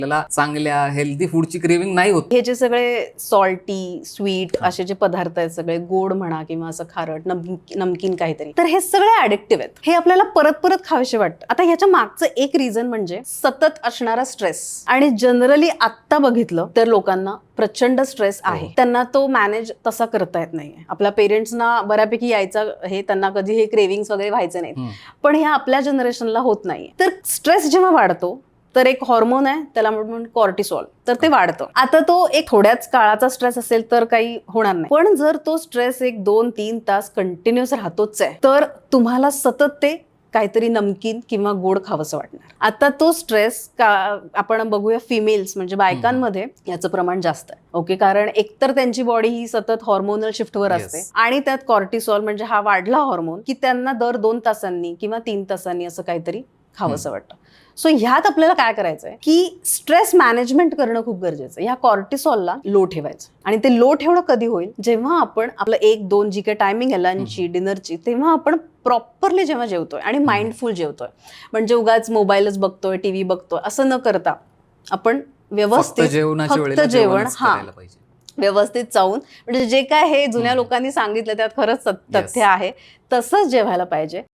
आपल्याला चांगल्या healthy फूडची craving नाही होत. हे जे सगळे सॉल्टी स्वीट असे जे पदार्थ आहेत, सगळे गोड म्हणा किंवा असं खारट नमकीन काहीतरी, तर हे सगळे ऍडिक्टिव्ह आहेत. हे आपल्याला परत परत खावेसे वाटतं. आता ह्याच्या मागचं एक रिझन म्हणजे सतत असणारा स्ट्रेस. आणि जनरली आत्ता बघितलं तर लोकांना प्रचंड स्ट्रेस आहे. त्यांना तो मॅनेज तसा करता येत नाहीये. आपल्या पेरेंट्सना बऱ्यापैकी यायचा, हे त्यांना कधी हे क्रेविंग्स वगैरे व्हायचे नाहीत, पण ह्या आपल्या जनरेशनला होत नाहीये. तर स्ट्रेस जेव्हा वाढतो तर एक हॉर्मोन आहे, त्याला म्हणून कॉर्टिसॉल, तर ते वाढतं. आता तो एक थोड्याच काळाचा स्ट्रेस असेल तर काही होणार नाही, पण जर तो स्ट्रेस एक 2-3 तास कंटिन्युअस राहतोच आहे तर तुम्हाला सतत ते काहीतरी नमकीन किंवा गोड खावंसं वाटणार. आता तो स्ट्रेस आपण बघूया फिमेल्स म्हणजे बायकांमध्ये याचं प्रमाण जास्त आहे. ओके, कारण एकतर त्यांची बॉडी ही सतत हॉर्मोनल शिफ्टवर असते आणि त्यात कॉर्टिसॉल म्हणजे हा वाढला हॉर्मोन की त्यांना दर 2 तासांनी किंवा 3 तासांनी असं काहीतरी खावंसं वाटतं. सो ह्यात आपल्याला काय करायचंय की स्ट्रेस मॅनेजमेंट करणं खूप गरजेचं आहे. ह्या कॉर्टिसॉलला लो ठेवायचं. आणि ते लो ठेवणं कधी होईल, जेव्हा आपण आपलं 1-2 जी काही टायमिंग आहे लंचची डिनरची, तेव्हा आपण प्रॉपरली जेव्हा जेवतोय आणि माइंडफुल जेवतोय. म्हणजे उगाच मोबाईलच बघतोय, टीव्ही बघतोय असं न करता आपण व्यवस्थित फक्त जेवण व्यवस्थित चावून, म्हणजे जे काय हे जुन्या लोकांनी सांगितलं त्यात खरंच तथ्य आहे, तसंच जेवायला पाहिजे.